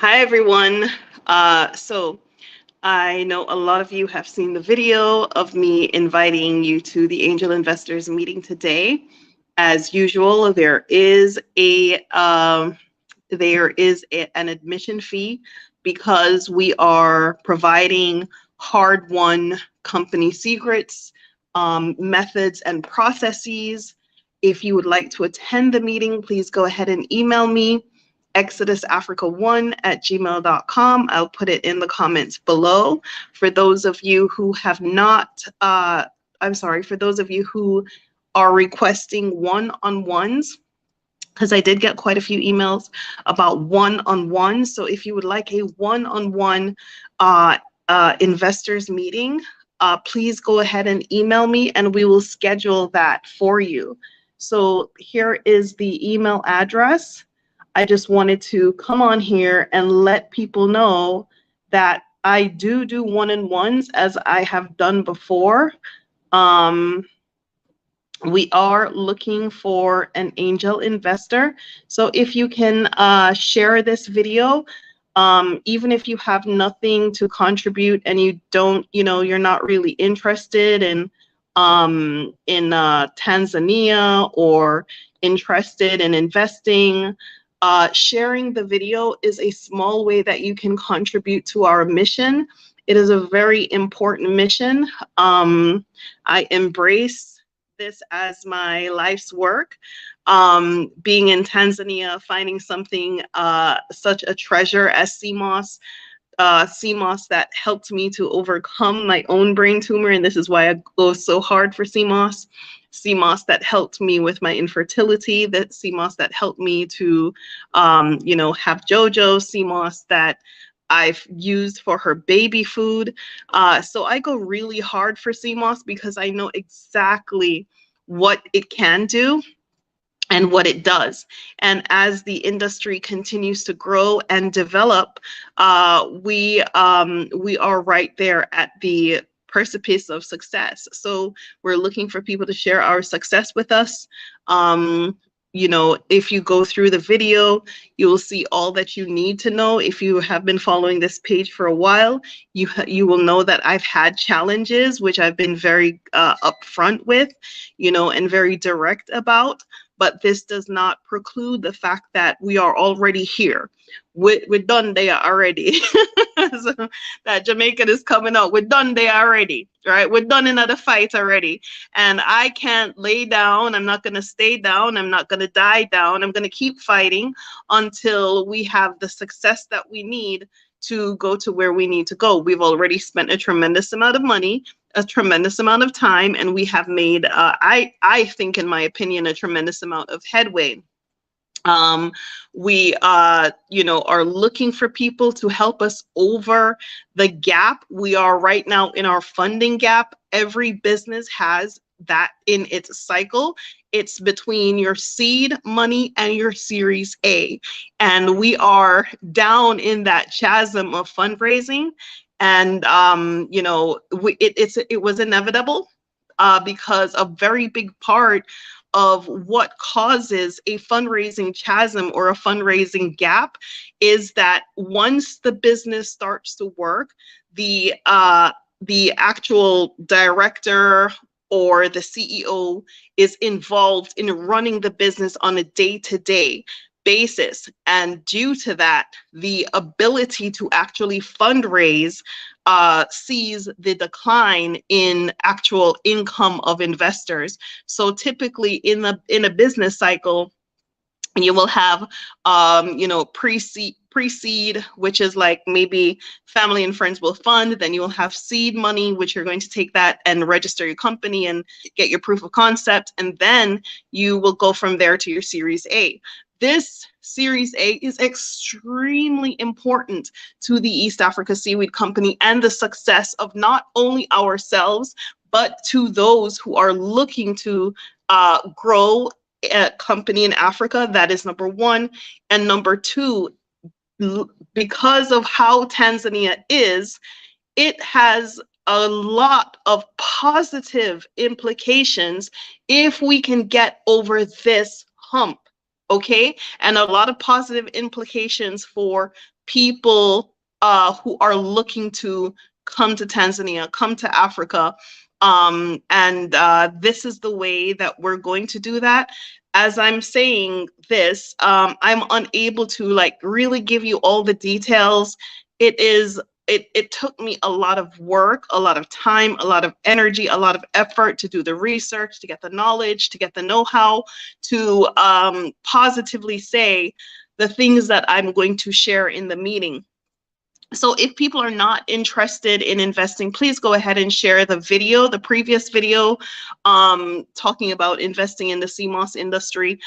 Hi, everyone. So I know a lot of you have seen the video of me inviting you to the angel investors meeting today. As usual, an admission fee because we are providing hard-won company secrets, methods, and processes. If you would like to attend the meeting, please go ahead and email me exodusafrica1@gmail.com. I'll put it in the comments below. For those of you who have not, for those of you who are requesting one-on-ones, because I did get quite a few emails about one-on-one. So if you would like a one-on-one investors meeting, please go ahead and email me and we will schedule that for you. So here is the email address. I just wanted to come on here and let people know that I do one-on-ones as I have done before. We are looking for an angel investor. So if you can share this video, even if you have nothing to contribute and you don't, you're not really interested in Tanzania or interested in investing, sharing the video is a small way that you can contribute to our mission. It is a very important mission. I embrace this as my life's work. Being in Tanzania, finding something such a treasure as SeaMoss, that helped me to overcome my own brain tumor, and this is why I go so hard for SeaMoss. SeaMoss that helped me with my infertility, that SeaMoss that helped me to, have JoJo, SeaMoss that I've used for her baby food. So I go really hard for SeaMoss because I know exactly what it can do and what it does. And as the industry continues to grow and develop, we are right there at the precipice of success. So we're looking for people to share our success with us. If you go through the video, you will see all that you need to know. If you have been following this page for a while, you will know that I've had challenges, which I've been very upfront with, and very direct about. But this does not preclude the fact that we are already here. We're done there already. So that Jamaican is coming out. We're done there already, right? We're done another fight already. And I can't lay down. I'm not going to stay down. I'm not going to die down. I'm going to keep fighting until we have the success that we need to go to where we need to go. We've already spent a tremendous amount of money, a tremendous amount of time, and we have made, I think, in my opinion, a tremendous amount of headway. We are looking for people to help us over the gap. We are right now in our funding gap. Every business has that in its cycle. It's between your seed money and your Series A. And we are down in that chasm of fundraising. And, it was inevitable because a very big part of what causes a fundraising chasm or a fundraising gap is that once the business starts to work, the actual director or the CEO is involved in running the business on a day-to-day basis. And due to that, the ability to actually fundraise sees the decline in actual income of investors. So typically in a business cycle, you will have pre-seed, which is like maybe family and friends will fund. Then you will have seed money, which you're going to take that and register your company and get your proof of concept. And then you will go from there to your Series A. This Series A is extremely important to the East Africa Seaweed Company and the success of not only ourselves, but to those who are looking to grow a company in Africa. That is number one. And number two, because of how Tanzania is, it has a lot of positive implications if we can get over this hump. Okay, and a lot of positive implications for people who are looking to come to Tanzania, come to Africa. And this is the way that we're going to do that. As I'm saying this, I'm unable to like really give you all the details. It took me a lot of work, a lot of time, a lot of energy, a lot of effort to do the research, to get the knowledge, to get the know-how, to positively say the things that I'm going to share in the meeting. So if people are not interested in investing, please go ahead and share the video, the previous video, talking about investing in the SeaMoss industry.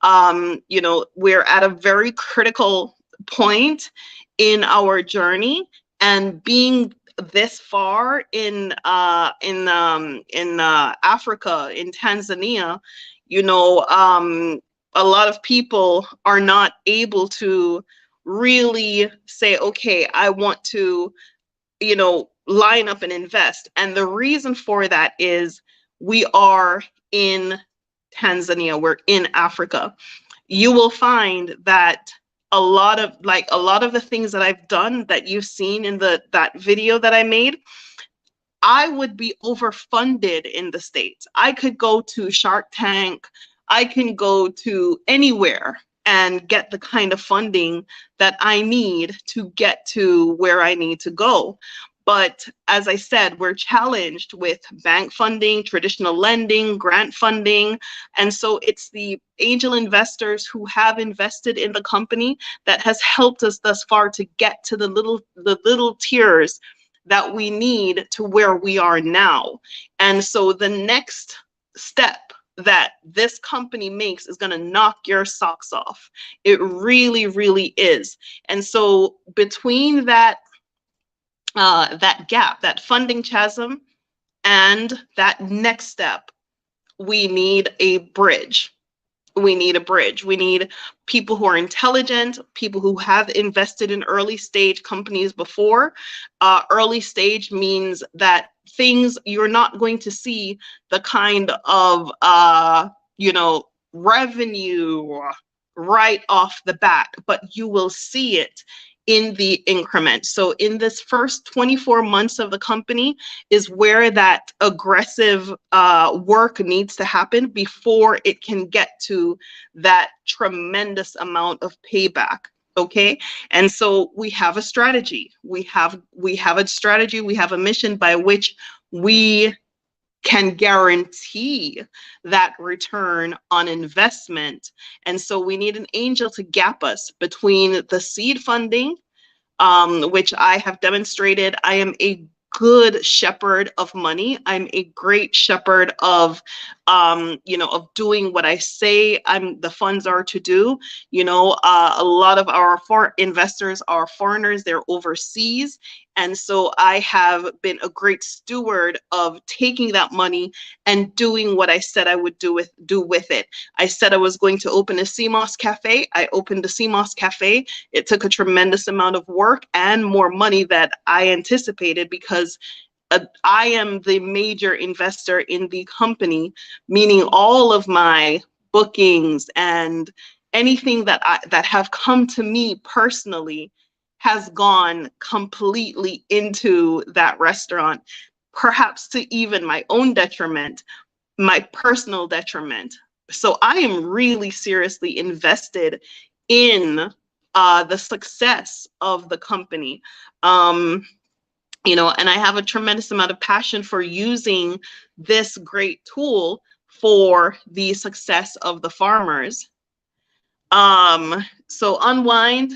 You know, we're at a very critical point in our journey, and being this far in Africa, in Tanzania, you know, a lot of people are not able to really say, okay, I want to, you know, line up and invest. And the reason for that is we are in Tanzania, we're in Africa. You will find that a lot of the things that I've done that you've seen in that video that I made, I would be overfunded in the States. I could go to Shark Tank, I can go to anywhere and get the kind of funding that I need to get to where I need to go. But as I said, we're challenged with bank funding, traditional lending, grant funding. And so it's the angel investors who have invested in the company that has helped us thus far to get to the little tiers that we need to where we are now. And so the next step that this company makes is going to knock your socks off. It really, really is. And so between that that gap, that funding chasm, and that next step, we need a bridge. We need a bridge. We need people who are intelligent, people who have invested in early stage companies before. Early stage means that things, you're not going to see the kind of you know, revenue right off the bat, but you will see it in the increment. So in this first 24 months of the company is where that aggressive work needs to happen before it can get to that tremendous amount of payback. Okay, and so we have a strategy. We have a strategy. We have a mission by which we can guarantee that return on investment. And so we need an angel to gap us between the seed funding, which I have demonstrated. I am a good shepherd of money. I'm a great shepherd of, you know, of doing what I say the funds are to do. You know, a lot of our foreign investors are foreigners, they're overseas. And so I have been a great steward of taking that money and doing what I said I would do with it. I said I was going to open a SeaMoss cafe. I opened a SeaMoss cafe. It took a tremendous amount of work and more money that I anticipated, because I am the major investor in the company, meaning all of my bookings and anything that have come to me personally has gone completely into that restaurant, perhaps to even my own detriment, my personal detriment. So I am really seriously invested in the success of the company. You know, and I have a tremendous amount of passion for using this great tool for the success of the farmers. So Unwind,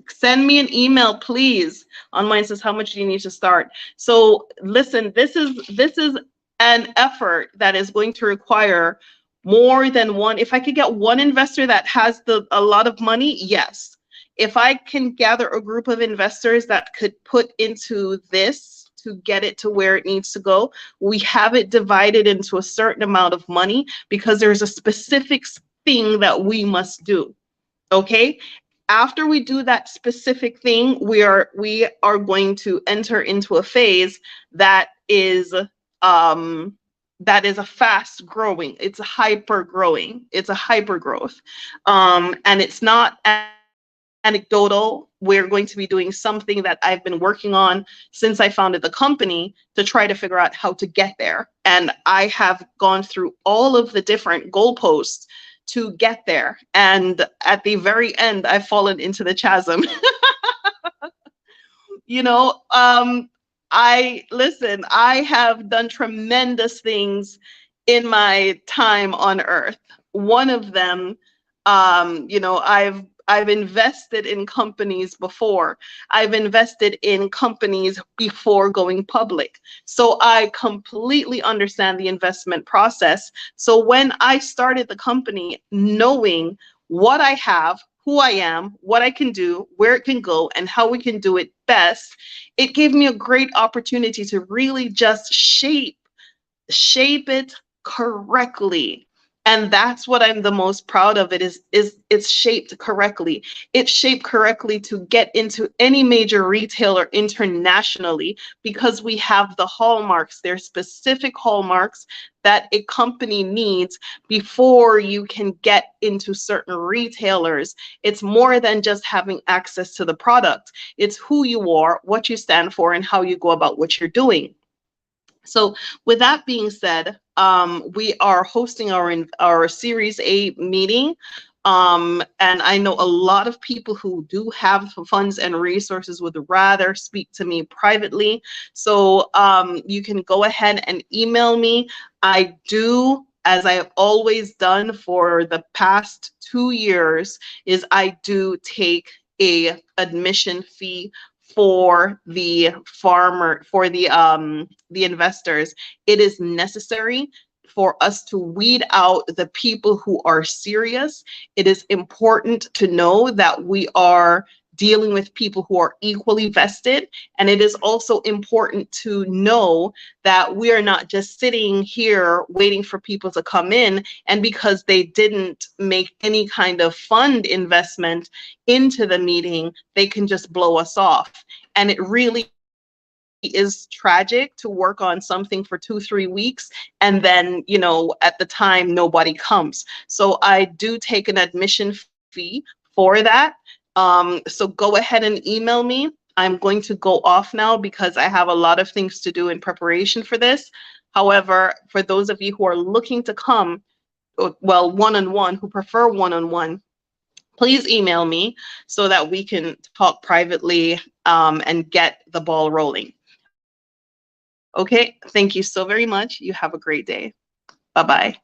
send me an email, please. Unwind says, how much do you need to start? So listen, this is an effort that is going to require more than one. If I could get one investor that has a lot of money, yes. If I can gather a group of investors that could put into this to get it to where it needs to go, we have it divided into a certain amount of money because there's a specific thing that we must do. Okay? After we do that specific thing, we are going to enter into a phase that is a fast growing. It's a hyper growing. It's a hyper growth, and it's not anecdotal. We're going to be doing something that I've been working on since I founded the company to try to figure out how to get there. And I have gone through all of the different goalposts to get there. And at the very end, I've fallen into the chasm. You know, I have done tremendous things in my time on earth. One of them, I've invested in companies before. I've invested in companies before going public. So I completely understand the investment process. So when I started the company, knowing what I have, who I am, what I can do, where it can go, and how we can do it best, it gave me a great opportunity to really just shape it correctly. And that's what I'm the most proud of. It is it's shaped correctly. It's shaped correctly to get into any major retailer internationally, because we have the hallmarks. There's specific hallmarks that a company needs before you can get into certain retailers. It's more than just having access to the product. It's who you are, what you stand for, and how you go about what you're doing. So with that being said, we are hosting our Series A meeting. And I know a lot of people who do have funds and resources would rather speak to me privately. So you can go ahead and email me. I do, as I have always done for the past 2 years, is I do take a admission fee for the the investors. It is necessary for us to weed out the people who are serious. It is important to know that we are dealing with people who are equally vested. And it is also important to know that we are not just sitting here waiting for people to come in, and because they didn't make any kind of fund investment into the meeting, they can just blow us off. And it really is tragic to work on something for 2-3 weeks and then, at the time nobody comes. So I do take an admission fee for that. So go ahead and email me. I'm going to go off now because I have a lot of things to do in preparation for this. However, for those of you who are looking to come, well, one-on-one, who prefer one-on-one, please email me so that we can talk privately and get the ball rolling. Okay, thank you so very much. You have a great day. Bye-bye.